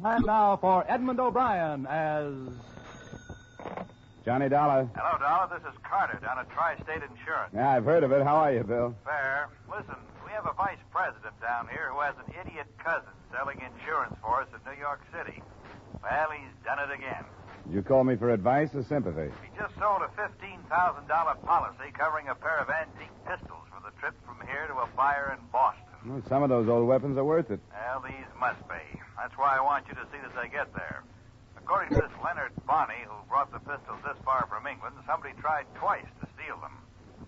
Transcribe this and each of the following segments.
And now for Edmund O'Brien as... Johnny Dollar. Hello, Dollar. This is Carter down at Tri-State Insurance. Yeah, I've heard of it. How are you, Bill? Fair. Listen, we have a vice president down here who has an idiot cousin selling insurance for us in New York City. Well, he's done it again. Did you call me for advice or sympathy? He just sold a $15,000 policy covering a pair of antique pistols for the trip from here to a buyer in Boston. Well, some of those old weapons are worth it. Well, these must be. That's why I want you to see that they get there. According to this Leonard Bonney, who brought the pistols this far from England, somebody tried twice to steal them.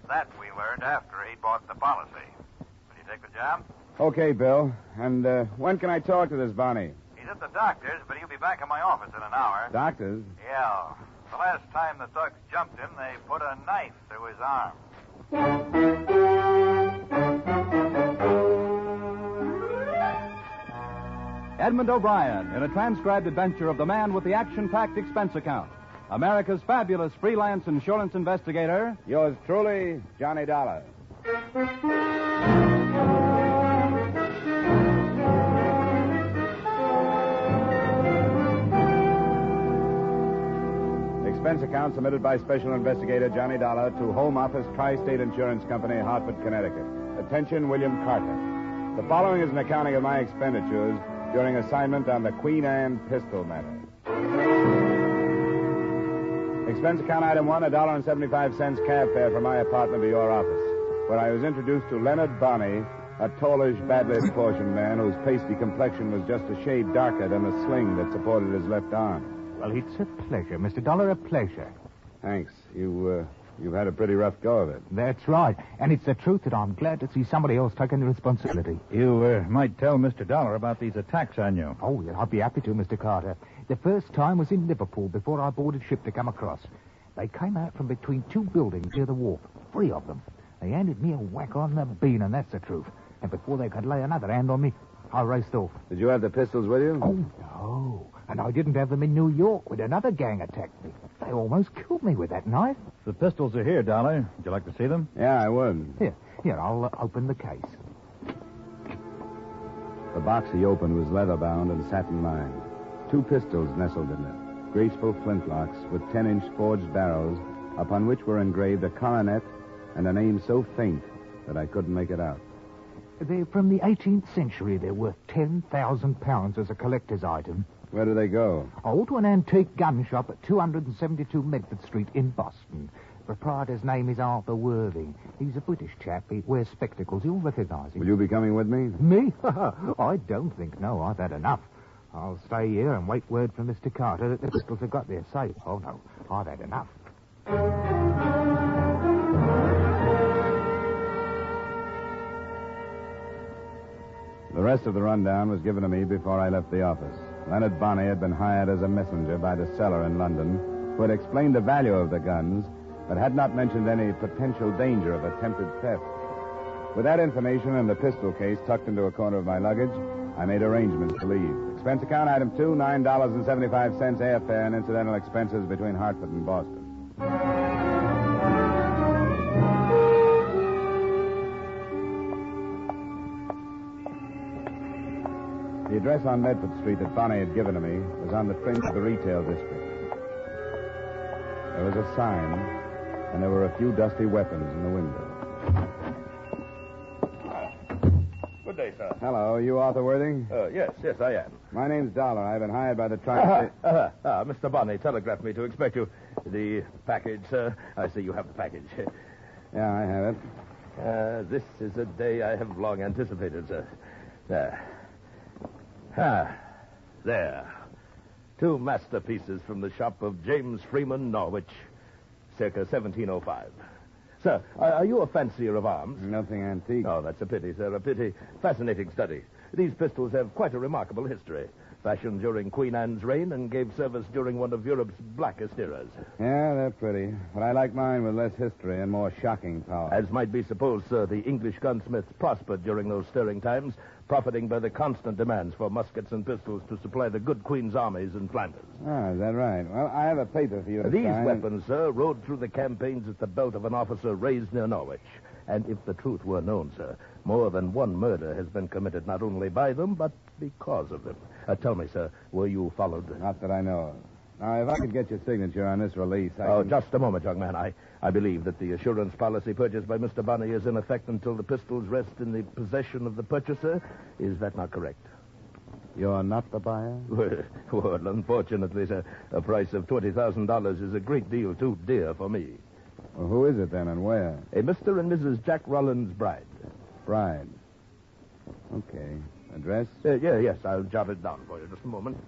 That we learned after he bought the policy. Will you take the job? Okay, Bill. And when can I talk to this Bonnie? He's at the doctor's, but he'll be back in my office in an hour. Doctor's? Yeah. The last time the thugs jumped him, they put a knife through his arm. Edmund O'Brien in a transcribed adventure of the man with the action-packed expense account. America's fabulous freelance insurance investigator. Yours truly, Johnny Dollar. Expense account submitted by Special Investigator Johnny Dollar to Home Office Tri-State Insurance Company, Hartford, Connecticut. Attention, William Carter. The following is an accounting of my expenditures during assignment on the Queen Anne pistol matter. Expense account item 1, $1.75 cab fare from my apartment to your office, where I was introduced to Leonard Bonney, a tallish, badly proportioned man whose pasty complexion was just a shade darker than the sling that supported his left arm. Well, it's a pleasure, Mr. Dollar, a pleasure. Thanks. You've had a pretty rough go of it. That's right. And it's the truth that I'm glad to see somebody else taking the responsibility. You might tell Mr. Dollar about these attacks on you. Oh, yeah, I'd be happy to, Mr. Carter. The first time was in Liverpool before I boarded ship to come across. They came out from between two buildings near the wharf, 3 of them. They handed me a whack on the bean, and that's the truth. And before they could lay another hand on me, I raced off. Did you have the pistols with you? Oh, no. And I didn't have them in New York when another gang attacked me. They almost killed me with that knife. The pistols are here, Dollar. Would you like to see them? Yeah, I would. Here, I'll open the case. The box he opened was leather-bound and satin-lined. 2 pistols nestled in it, graceful flintlocks with 10-inch forged barrels, upon which were engraved a coronet and a name so faint that I couldn't make it out. They're from the 18th century. They're worth £10,000 as a collector's item. Where do they go? Oh, to an antique gun shop at 272 Medford Street in Boston. The proprietor's name is Arthur Worthing. He's a British chap. He wears spectacles. You'll recognize him. Will you be coming with me? Me? I don't think no. I've had enough. I'll stay here and wait word from Mr. Carter that the pistols have got their safe. Oh, no. I've had enough. The rest of the rundown was given to me before I left the office. Leonard Bonney had been hired as a messenger by the seller in London, who had explained the value of the guns, but had not mentioned any potential danger of attempted theft. With that information and the pistol case tucked into a corner of my luggage, I made arrangements to leave. Expense account item 2, $9.75 airfare and incidental expenses between Hartford and Boston. The address on Medford Street that Bonney had given to me was on the fringe of the retail district. There was a sign, and there were a few dusty weapons in the window. Good day, sir. Hello, are you Arthur Worthing? Yes, I am. My name's Dollar. I've been hired by the Tri-State... Mr. Bonney telegraphed me to expect you. The package, sir. I see you have the package. Yeah, I have it. This is a day I have long anticipated, sir. There. 2 masterpieces from the shop of James Freeman, Norwich, circa 1705. Sir, are you a fancier of arms? Nothing antique. Oh, that's a pity, sir, a pity. Fascinating study. These pistols have quite a remarkable history. Fashioned during Queen Anne's reign and gave service during one of Europe's blackest eras. Yeah, they're pretty. But I like mine with less history and more shocking power. As might be supposed, sir, the English gunsmiths prospered during those stirring times, profiting by the constant demands for muskets and pistols to supply the good Queen's armies in Flanders. Ah, is that right? Well, I have a paper for you to These sign. weapons, sir, rode through the campaigns at the belt of an officer raised near Norwich. And if the truth were known, sir, more than one murder has been committed not only by them, but because of them. Tell me, sir, were you followed? Not that I know of. Now, if I could get your signature on this release, Just a moment, young man. I believe that the assurance policy purchased by Mr. Bonney is in effect until the pistols rest in the possession of the purchaser. Is that not correct? You're not the buyer? Well, unfortunately, sir, a price of $20,000 is a great deal too dear for me. Well, who is it then, and where? A Mr. and Mrs. Jack Rollins' bride. Bride. Okay. Address? Yes, I'll jot it down for you. Just a moment.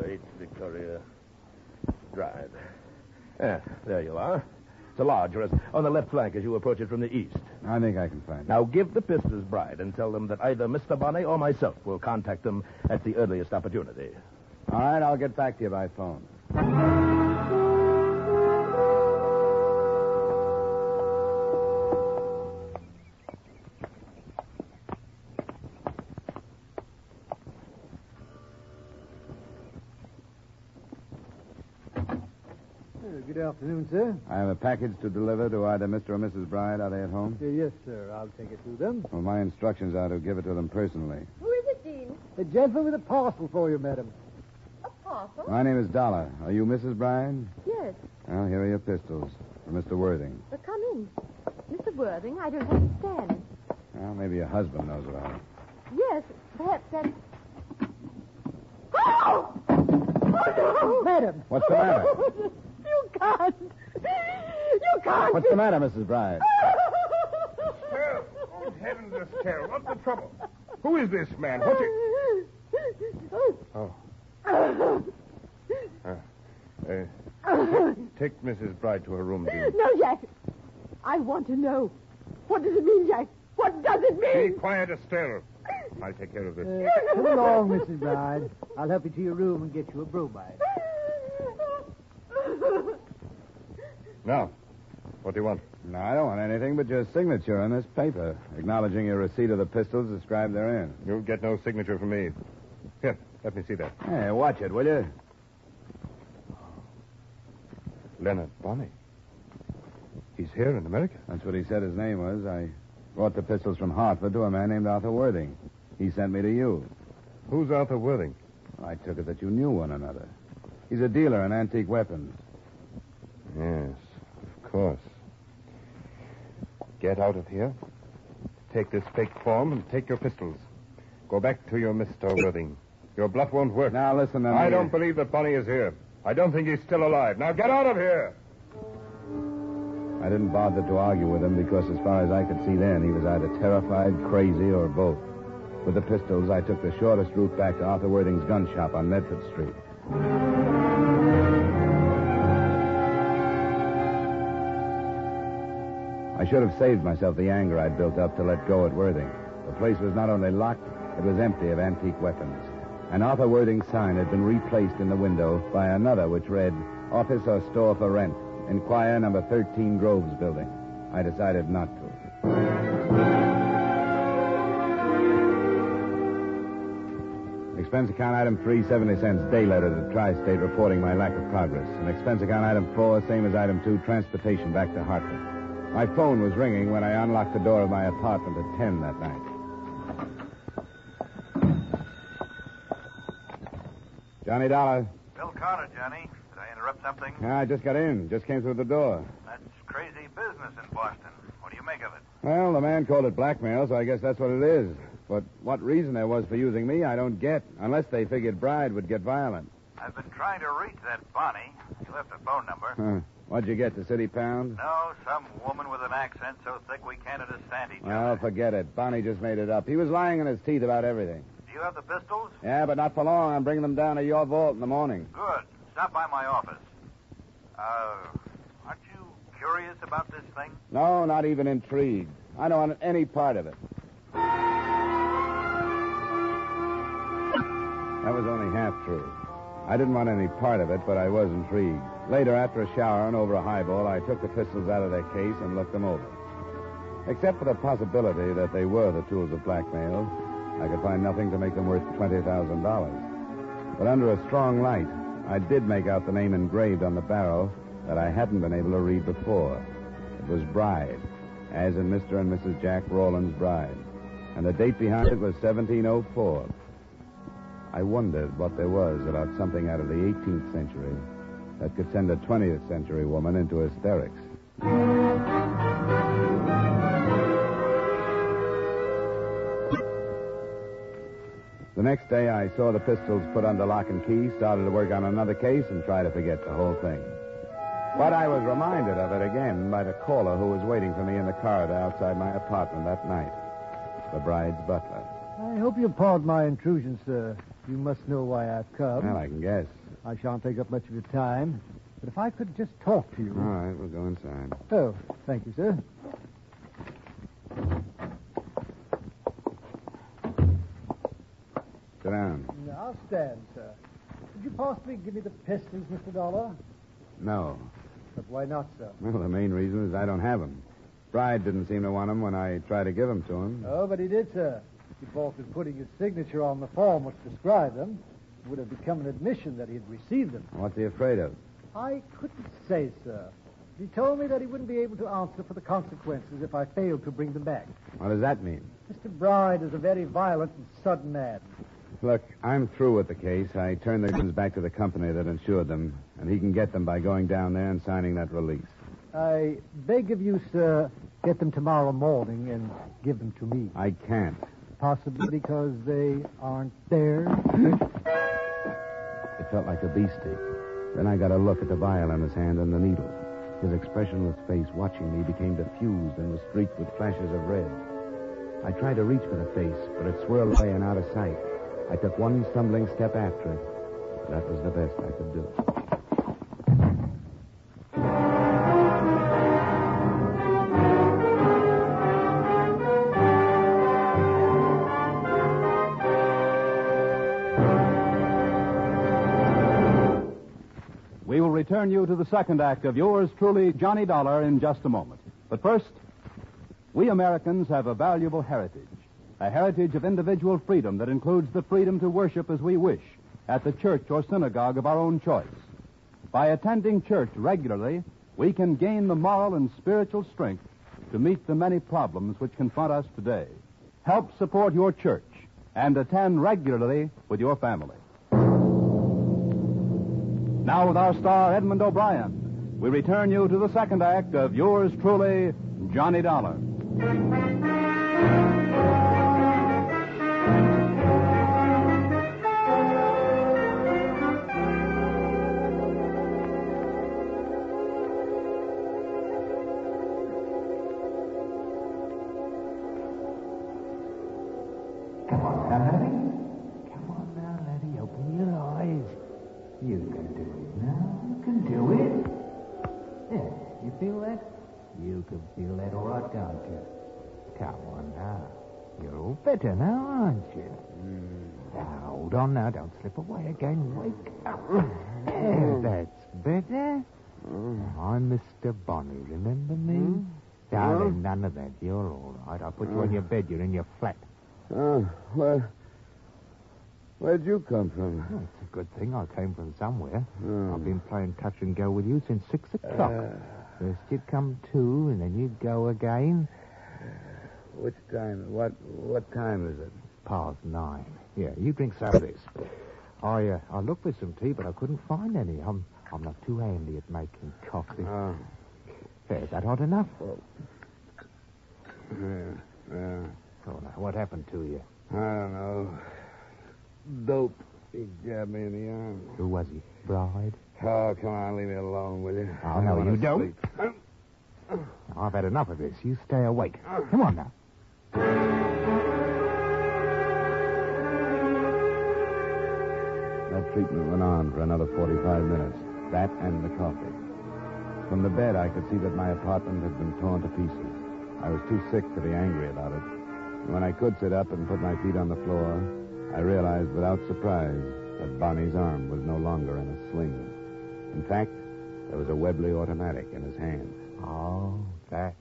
8 Victoria Drive. There you are. It's a large residence on the left flank as you approach it from the east. I think I can find it. Now, give the Pister's bride and tell them that either Mr. Bonney or myself will contact them at the earliest opportunity. All right, I'll get back to you by phone. Good afternoon, sir. I have a package to deliver to either Mr. or Mrs. Bride. Are they at home? Yes, sir. I'll take it to them. Well, my instructions are to give it to them personally. Who is it, Dean? A gentleman with a parcel for you, madam. A parcel? My name is Dollar. Are you Mrs. Bride? Yes. Well, here are your pistols for Mr. Worthing. But come in. Mr. Worthing, I don't understand. Well, maybe your husband knows about it. Yes, perhaps that's... Oh! Oh, no! Madam! What's the matter? You can't. You can't. What's the matter, Mrs. Bride? Estelle! Oh, heavens, Estelle, what's the trouble? Who is this man? What's it? Oh. Take Mrs. Bride to her room, Dean. No, Jack. I want to know. What does it mean, Jack? What does it mean? Be quiet, Estelle. I'll take care of this. Come along, Mrs. Bride. I'll help you to your room and get you a bromide. Now, what do you want? No, I don't want anything but your signature on this paper, acknowledging your receipt of the pistols described therein. You'll get no signature from me. Here, let me see that. Hey, watch it, will you? Leonard Bonney. He's here in America. That's what he said his name was. I brought the pistols from Hartford to a man named Arthur Worthing. He sent me to you. Who's Arthur Worthing? I took it that you knew one another. He's a dealer in antique weapons. Yes, of course. Get out of here. Take this fake form and take your pistols. Go back to your Mr. Worthing. Your bluff won't work. Now, listen to me. I don't believe that Bonney is here. I don't think he's still alive. Now, get out of here! I didn't bother to argue with him because, as far as I could see then, he was either terrified, crazy, or both. With the pistols, I took the shortest route back to Arthur Worthing's gun shop on Medford Street. I should have saved myself the anger I'd built up to let go at Worthing. The place was not only locked, it was empty of antique weapons. And Arthur Worthing's sign had been replaced in the window by another which read, Office or Store for Rent. Inquire number 13 Groves Building. I decided not to. Expense account item 3, 70 cents, day letter to Tri-State reporting my lack of progress. And expense account item 4, same as item 2, transportation back to Hartford. My phone was ringing when I unlocked the door of my apartment at 10 that night. Johnny Dollar. Bill Carter, Johnny. Did I interrupt something? I just got in. Just came through the door. That's crazy business in Boston. What do you make of it? Well, the man called it blackmail, so I guess that's what it is. But what reason there was for using me, I don't get. Unless they figured Bride would get violent. I've been trying to reach that Bonney. He left a phone number. What'd you get, the city pound? No, some woman with an accent so thick we can't understand each Well, other. forget it. Bonnie just made it up. He was lying in his teeth about everything. Do you have the pistols? Yeah, but not for long. I'm bringing them down to your vault in the morning. Good. Stop by my office. Aren't you curious about this thing? No, not even intrigued. I don't want any part of it. That was only half true. I didn't want any part of it, but I was intrigued. Later, after a shower and over a highball, I took the pistols out of their case and looked them over. Except for the possibility that they were the tools of blackmail, I could find nothing to make them worth $20,000. But under a strong light, I did make out the name engraved on the barrel that I hadn't been able to read before. It was Bride, as in Mr. and Mrs. Jack Rowland's Bride. And the date behind it was 1704. I wondered what there was about something out of the 18th century that could send a 20th century woman into hysterics. The next day, I saw the pistols put under lock and key, started to work on another case, and tried to forget the whole thing. But I was reminded of it again by the caller who was waiting for me in the corridor outside my apartment that night, the bride's butler. I hope you'll pardon my intrusion, sir. You must know why I've come. Well, I can guess. I shan't take up much of your time. But if I could just talk to you. All right, we'll go inside. Oh, thank you, sir. Sit down. I'll stand, sir. Could you possibly give me the pistols, Mr. Dollar? No. But why not, sir? Well, the main reason is I don't have them. Bride didn't seem to want them when I tried to give them to him. Oh, but he did, sir. He balked putting his signature on the form which described them. It would have become an admission that he had received them. What's he afraid of? I couldn't say, sir. He told me that he wouldn't be able to answer for the consequences if I failed to bring them back. What does that mean? Mr. Bride is a very violent and sudden man. Look, I'm through with the case. I turned the guns back to the company that insured them, and he can get them by going down there and signing that release. I beg of you, sir, get them tomorrow morning and give them to me. I can't. Possibly because they aren't there. It felt like a beastie. Then I got a look at the vial in his hand and the needle. His expressionless face watching me became diffused and was streaked with flashes of red. I tried to reach for the face, but it swirled away and out of sight. I took one stumbling step after it. That was the best I could do. We will return you to the second act of yours truly, Johnny Dollar, in just a moment. But first, we Americans have a valuable heritage. A heritage of individual freedom that includes the freedom to worship as we wish at the church or synagogue of our own choice. By attending church regularly, we can gain the moral and spiritual strength to meet the many problems which confront us today. Help support your church and attend regularly with your family. Now with our star, Edmund O'Brien, we return you to the second act of yours truly, Johnny Dollar. Come on now, Letty. Come on now, Letty. Open your eyes. You can do it now. You can do it. Yeah, you feel that? You can feel that all right, can't you? Come on now. You're all better now, aren't you? Now, hold on now. Don't slip away again. Wake up. Yeah, that's better. I'm Mr. Bonnie, remember me? Darling, none of that. You're all right. I'll put you on your bed. You're in your flat. Where'd you come from? Oh, it's a good thing I came from somewhere. I've been playing touch and go with you since 6 o'clock. First you'd come to, and then you'd go again. Which time? What time is it? Past 9. Yeah, you drink some of this. I looked for some tea, but I couldn't find any. I'm not too handy at making coffee. Is that hot enough? Yeah. Oh, now, what happened to you? I don't know. Dope. He jabbed me in the arm. Who was he? Bride? Oh, come on, leave me alone, will you? Oh, no, you don't. I've had enough of this. You stay awake. Come on now. That treatment went on for another 45 minutes. That and the coffee. From the bed, I could see that my apartment had been torn to pieces. I was too sick to be angry about it. And when I could sit up and put my feet on the floor, I realized without surprise that Bonnie's arm was no longer in a sling. In fact, there was a Webley automatic in his hand. Oh, that.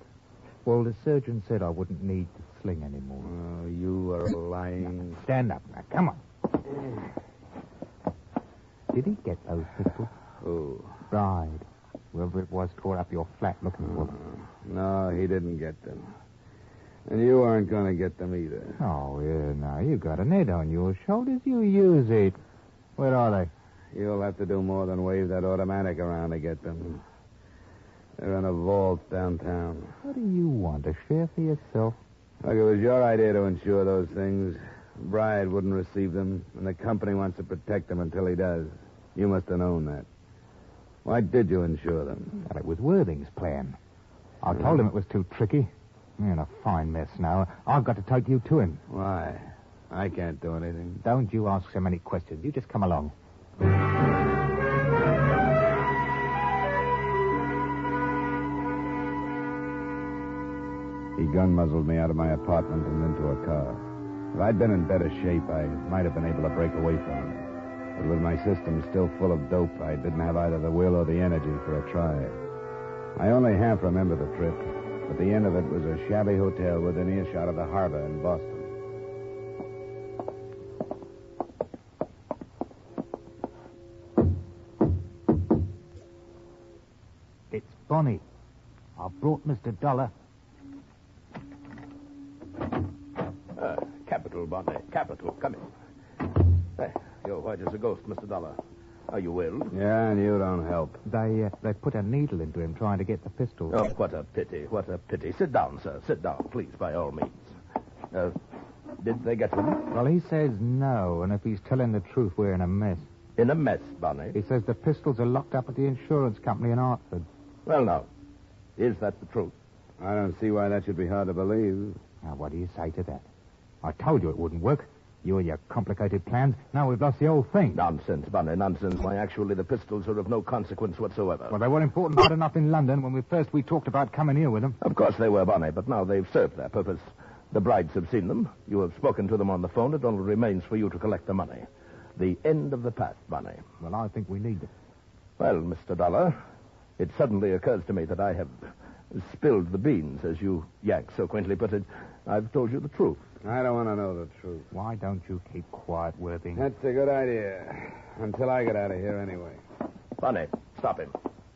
Well, the surgeon said I wouldn't need the sling anymore. Oh, you are lying. Now, stand up now. Come on. Did he get those pistols? Who? Bride. Whoever it was tore up your flat looking for them. No, he didn't get them. And you aren't going to get them either. Oh, yeah, now, you got an head on your shoulders. You use it. Where are they? You'll have to do more than wave that automatic around to get them. They're in a vault downtown. What do you want? A share for yourself? Look, it was your idea to insure those things. Bride wouldn't receive them, and the company wants to protect them until he does. You must have known that. Why did you insure them? Well, it was Worthing's plan. I told him it was too tricky. You're in a fine mess now. I've got to take you to him. Why? I can't do anything. Don't you ask so many questions. You just come along. He gun-muzzled me out of my apartment and into a car. If I'd been in better shape, I might have been able to break away from him. But with my system still full of dope, I didn't have either the will or the energy for a try. I only half remember the trip, but the end of it was a shabby hotel within earshot of the harbor in Boston. It's Bonnie. I brought Mr. Dollar. Capital, Bonnie. Capital. Come in. You're white as a ghost, Mr. Dollar. Are you ill? Yeah, and you don't help. They put a needle into him trying to get the pistol. Oh, what a pity. What a pity. Sit down, sir. Sit down, please, by all means. Did they get him? Well, he says no, and if he's telling the truth, we're in a mess. In a mess, Bonnie. He says the pistols are locked up at the insurance company in Hartford. Well, now, is that the truth? I don't see why that should be hard to believe. Now, what do you say to that? I told you it wouldn't work. You and your complicated plans. Now we've lost the whole thing. Nonsense, Bonnie, nonsense. Why, actually, the pistols are of no consequence whatsoever. Well, they were important hard enough in London when we talked about coming here with them. Of course they were, Bonnie, but now they've served their purpose. The brides have seen them. You have spoken to them on the phone. It only remains for you to collect the money. The end of the past, Bonnie. Well, I think we need it. Well, Mr. Dollar, it suddenly occurs to me that I have spilled the beans, as you yank so quaintly put it. I've told you the truth. I don't want to know the truth. Why don't you keep quiet, Worthing? That's a good idea. Until I get out of here anyway. Bonnie, stop him.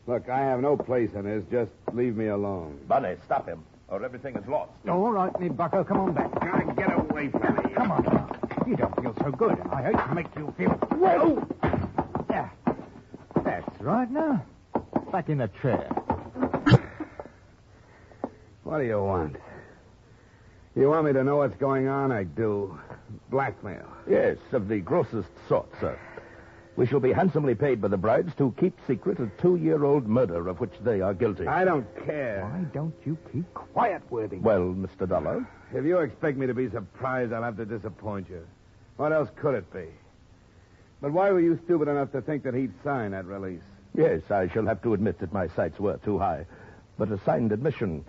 Look, I have no place in this. Just leave me alone. Bonnie, stop him, or everything is lost. All right, me bucko, come on back. Now get away from me. Come on. You don't feel so good. I hate to make you feel... Whoa! Yeah. That's right now. Back in the chair. What do you want? You want me to know what's going on? I do. Blackmail. Yes, of the grossest sort, sir. We shall be handsomely paid by the brides to keep secret a 2-year-old murder of which they are guilty. I don't care. Why don't you keep quiet, Worthing? Well, Mr. Dollar? If you expect me to be surprised, I'll have to disappoint you. What else could it be? But why were you stupid enough to think that he'd sign that release? Yes, I shall have to admit that my sights were too high. But a signed admission...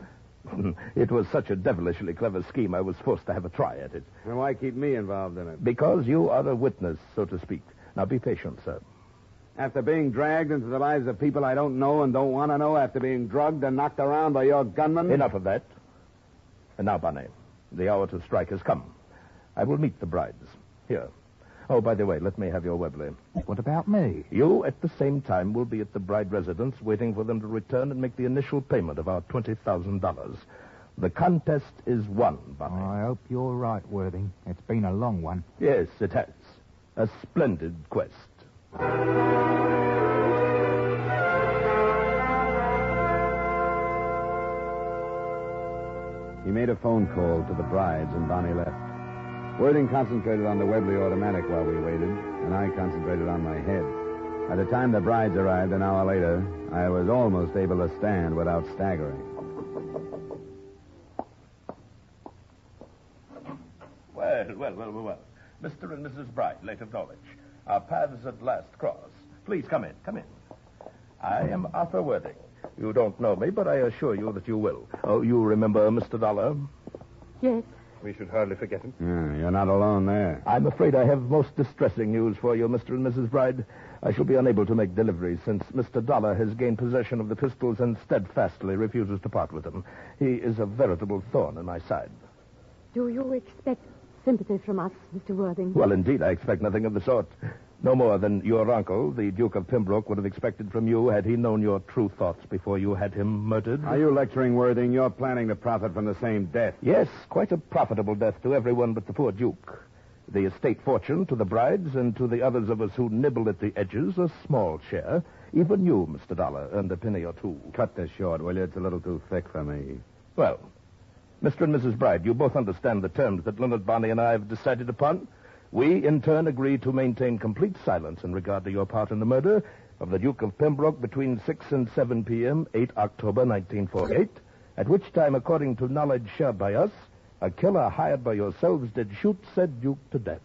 It was such a devilishly clever scheme, I was forced to have a try at it. And why keep me involved in it? Because you are a witness, so to speak. Now, be patient, sir. After being dragged into the lives of people I don't know and don't want to know, after being drugged and knocked around by your gunman? Enough of that. And now, Bonnie, the hour to strike has come. I will meet the brides. Here. Oh, by the way, let me have your Webley. What about me? You, at the same time, will be at the bride residence waiting for them to return and make the initial payment of our $20,000. The contest is won, Bonnie. I hope you're right, Worthing. It's been a long one. Yes, it has. A splendid quest. He made a phone call to the brides, and Bonnie left. Worthing concentrated on the Webley automatic while we waited, and I concentrated on my head. By the time the brides arrived an hour later, I was almost able to stand without staggering. Well. Mr. and Mrs. Bride, late of Norwich. Our paths at last cross. Please come in. I am Arthur Worthing. You don't know me, but I assure you that you will. Oh, you remember Mr. Dollar? Yes. We should hardly forget him. You're not alone there. I'm afraid I have most distressing news for you, Mr. and Mrs. Bride. I shall be unable to make deliveries since Mr. Dollar has gained possession of the pistols and steadfastly refuses to part with them. He is a veritable thorn in my side. Do you expect sympathy from us, Mr. Worthing? Well, indeed, I expect nothing of the sort. No more than your uncle, the Duke of Pembroke, would have expected from you had he known your true thoughts before you had him murdered. Are you lecturing, Worthing? You're planning to profit from the same death. Yes, quite a profitable death to everyone but the poor Duke. The estate fortune to the brides, and to the others of us who nibble at the edges, a small share. Even you, Mr. Dollar, earned a penny or two. Cut this short, will you? It's a little too thick for me. Well, Mr. and Mrs. Bride, you both understand the terms that Leonard Bonney and I have decided upon. We, in turn, agree to maintain complete silence in regard to your part in the murder of the Duke of Pembroke between 6 and 7 p.m., 8 October 1948, at which time, according to knowledge shared by us, a killer hired by yourselves did shoot said Duke to death.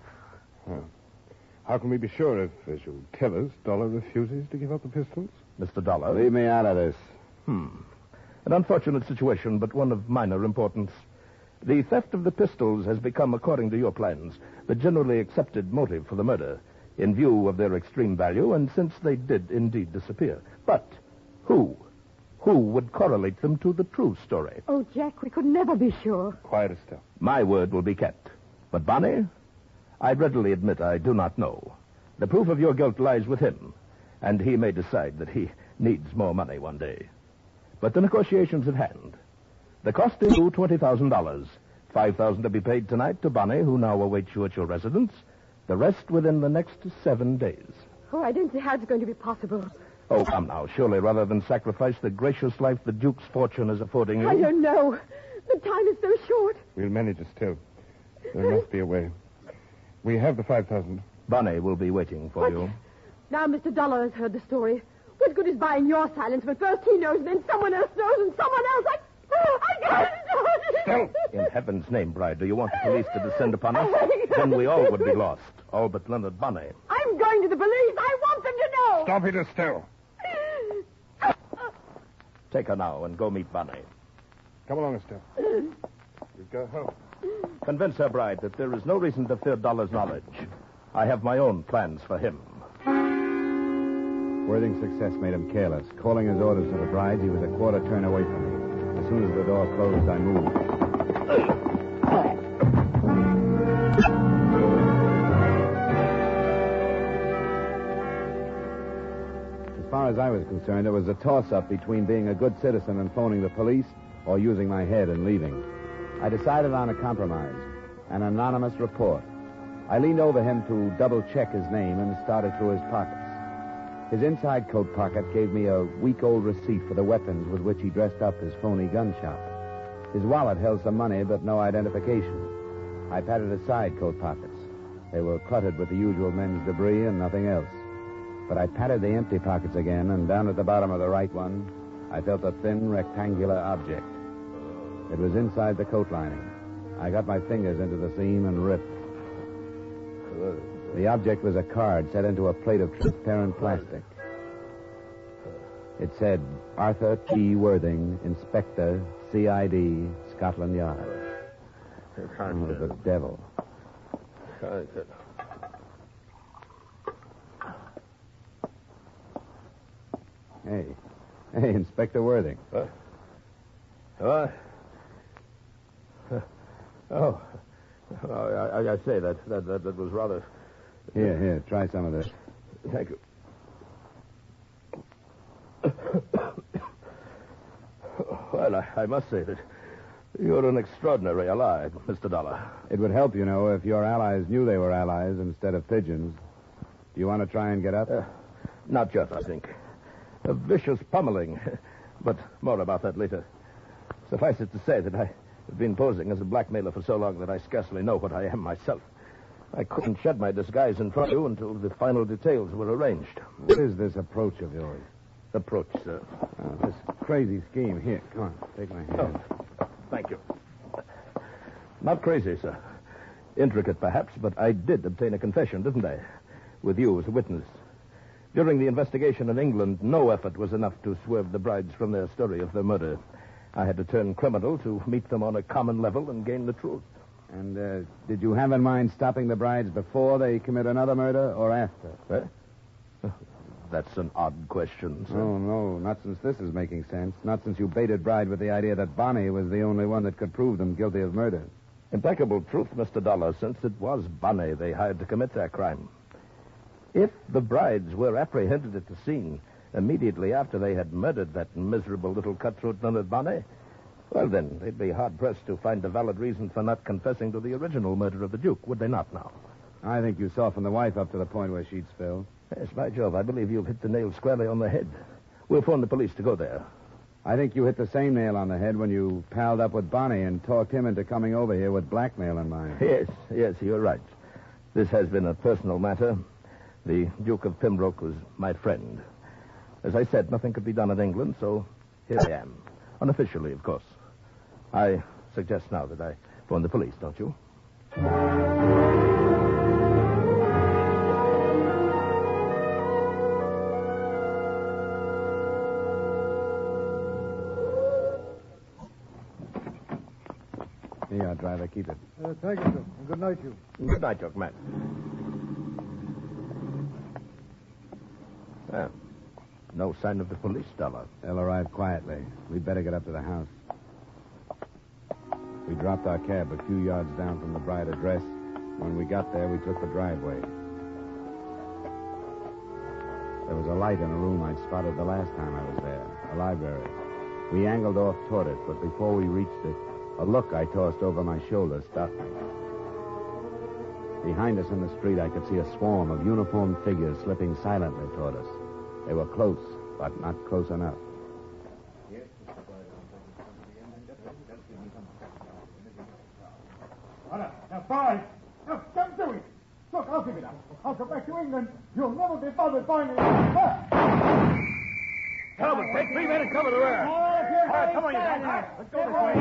How can we be sure if, as you tell us, Dollar refuses to give up the pistols? Mr. Dollar? Leave me out of this. An unfortunate situation, but one of minor importance. The theft of the pistols has become, according to your plans, the generally accepted motive for the murder, in view of their extreme value, and since they did indeed disappear. But who would correlate them to the true story? Oh, Jack, we could never be sure. Quiet, Estelle. My word will be kept. But Bonney, I readily admit I do not know. The proof of your guilt lies with him, and he may decide that he needs more money one day. But the negotiation's at hand. The cost is $20,000. $5,000 to be paid tonight to Bonney, who now awaits you at your residence. The rest within the next 7 days. Oh, I don't see how it's going to be possible. Oh, come now. Surely, rather than sacrifice the gracious life the Duke's fortune is affording you. I don't know. The time is so short. We'll manage it still. There must be a way. We have the 5,000. Bonney will be waiting for you. Now Mr. Dollar has heard the story. What good is buying your silence when first he knows, then someone else knows, and someone else... I can't do it. Still. In heaven's name, Bride, do you want the police to descend upon us? Then we all would be lost. All but Leonard Bonney. I'm going to the police. I want them to know. Stop it, Estelle. Take her now and go meet Bonney. Come along, Estelle. We go home. Convince her, Bride, that there is no reason to fear Dollar's knowledge. I have my own plans for him. Worthing's success made him careless. Calling his orders to the brides, he was a quarter turn away from me. As soon as the door closed, I moved. As far as I was concerned, it was a toss-up between being a good citizen and phoning the police or using my head and leaving. I decided on a compromise, an anonymous report. I leaned over him to double-check his name and started through his pockets. His inside coat pocket gave me a week-old receipt for the weapons with which he dressed up his phony gun shop. His wallet held some money, but no identification. I patted his side coat pockets. They were cluttered with the usual men's debris and nothing else. But I patted the empty pockets again, and down at the bottom of the right one, I felt a thin, rectangular object. It was inside the coat lining. I got my fingers into the seam and ripped. The object was a card set into a plate of transparent plastic. It said, Arthur T. Worthing, Inspector, C.I.D., Scotland Yard. Oh, the devil. Hey, Inspector Worthing. I say that was rather... Here, try some of this. Thank you. Well, I must say that you're an extraordinary ally, Mr. Dollar. It would help, you know, if your allies knew they were allies instead of pigeons. Do you want to try and get up? Not yet, I think. A vicious pummeling. But more about that later. Suffice it to say that I have been posing as a blackmailer for so long that I scarcely know what I am myself. I couldn't shed my disguise in front of you until the final details were arranged. What is this approach of yours? Approach, sir. This crazy scheme. Here, come on, take my hand. Oh, thank you. Not crazy, sir. Intricate, perhaps, but I did obtain a confession, didn't I? With you as a witness. During the investigation in England, no effort was enough to swerve the brides from their story of their murder. I had to turn criminal to meet them on a common level and gain the truth. And did you have in mind stopping the brides before they commit another murder or after? That's an odd question, sir. Oh, no, not since this is making sense. Not since you baited Bride with the idea that Bonney was the only one that could prove them guilty of murder. Impeccable truth, Mr. Dollar, since it was Bonney they hired to commit their crime. If the brides were apprehended at the scene immediately after they had murdered that miserable little cutthroat Leonard Bonney, well, then, they'd be hard-pressed to find a valid reason for not confessing to the original murder of the Duke, would they not now? I think you softened the wife up to the point where she'd spill. Yes, by Jove, I believe you've hit the nail squarely on the head. We'll phone the police to go there. I think you hit the same nail on the head when you palled up with Bonnie and talked him into coming over here with blackmail in mind. Yes, you're right. This has been a personal matter. The Duke of Pembroke was my friend. As I said, nothing could be done in England, so here I am. Unofficially, of course. I suggest now that I phone the police, don't you? Here you are, driver. Keep it. Thank you, sir. And good night, you. Good night, young man. Well, no sign of the police, Dollar. They'll arrive quietly. We'd better get up to the house. We dropped our cab a few yards down from the bride address. When we got there, we took the driveway. There was a light in a room I'd spotted the last time I was there, a library. We angled off toward it, but before we reached it, a look I tossed over my shoulder stopped me. Behind us in the street, I could see a swarm of uniformed figures slipping silently toward us. They were close, but not close enough. Now, boys, now, don't do it. Look, I'll give it up. I'll go back to England. You'll never be bothered by me. Calvin, take 3 men and cover the rear. All right, come on, you guys. Let's go this way.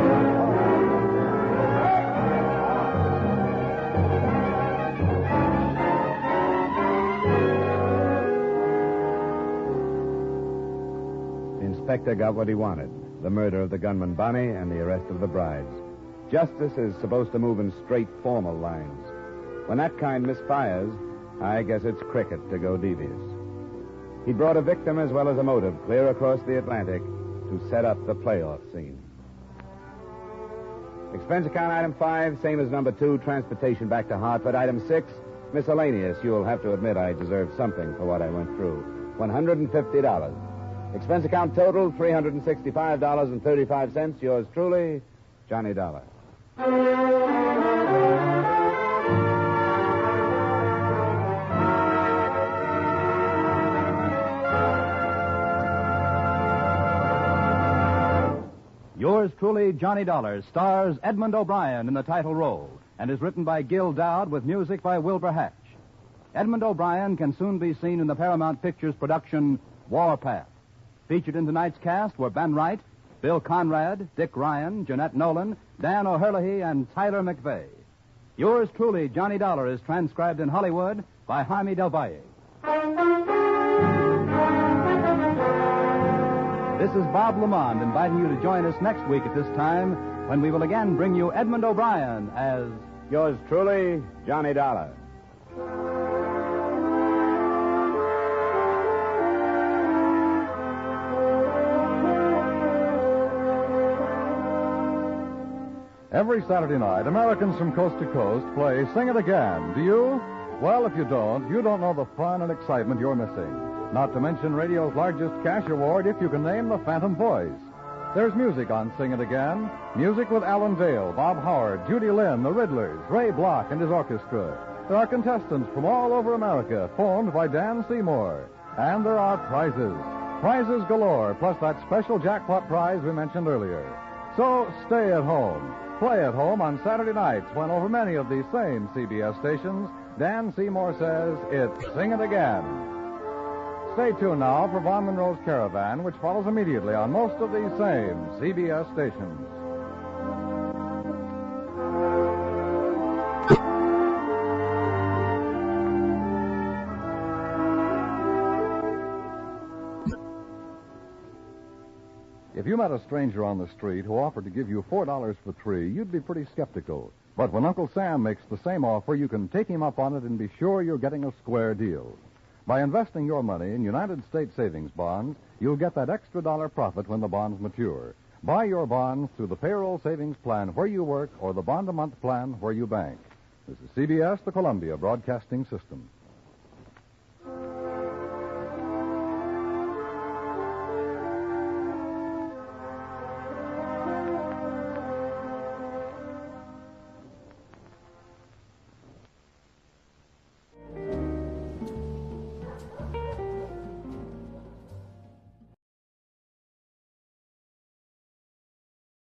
The inspector got what he wanted, the murder of the gunman Bonnie and the arrest of the brides. Justice is supposed to move in straight, formal lines. When that kind misfires, I guess it's cricket to go devious. He brought a victim as well as a motive clear across the Atlantic to set up the playoff scene. Expense account item 5, same as number 2, transportation back to Hartford. Item 6, miscellaneous. You'll have to admit I deserve something for what I went through. $150. Expense account total, $365.35. Yours truly, Johnny Dollar. Yours truly, Johnny Dollar, stars Edmund O'Brien in the title role and is written by Gil Dowd with music by Wilbur Hatch. Edmund O'Brien can soon be seen in the Paramount Pictures production Warpath. Featured in tonight's cast were Ben Wright, Bill Conrad, Dick Ryan, Jeanette Nolan, Dan O'Herlihy, and Tyler McVeigh. Yours truly, Johnny Dollar, is transcribed in Hollywood by Jaime Del Valle. This is Bob Lamond inviting you to join us next week at this time when we will again bring you Edmund O'Brien as Yours truly, Johnny Dollar. Every Saturday night, Americans from coast to coast play Sing It Again. Do you? Well, if you don't know the fun and excitement you're missing. Not to mention radio's largest cash award if you can name the Phantom Voice. There's music on Sing It Again. Music with Alan Dale, Bob Howard, Judy Lynn, the Riddlers, Ray Block and his orchestra. There are contestants from all over America, phoned by Dan Seymour. And there are prizes. Prizes galore, plus that special jackpot prize we mentioned earlier. So stay at home. Play at home on Saturday nights when over many of these same CBS stations, Dan Seymour says it's Sing It Again. Stay tuned now for Von Monroe's Caravan, which follows immediately on most of these same CBS stations. If you met a stranger on the street who offered to give you $4 for 3, you'd be pretty skeptical. But when Uncle Sam makes the same offer, you can take him up on it and be sure you're getting a square deal. By investing your money in United States savings bonds, you'll get that extra dollar profit when the bonds mature. Buy your bonds through the payroll savings plan where you work or the bond-a-month plan where you bank. This is CBS, the Columbia Broadcasting System.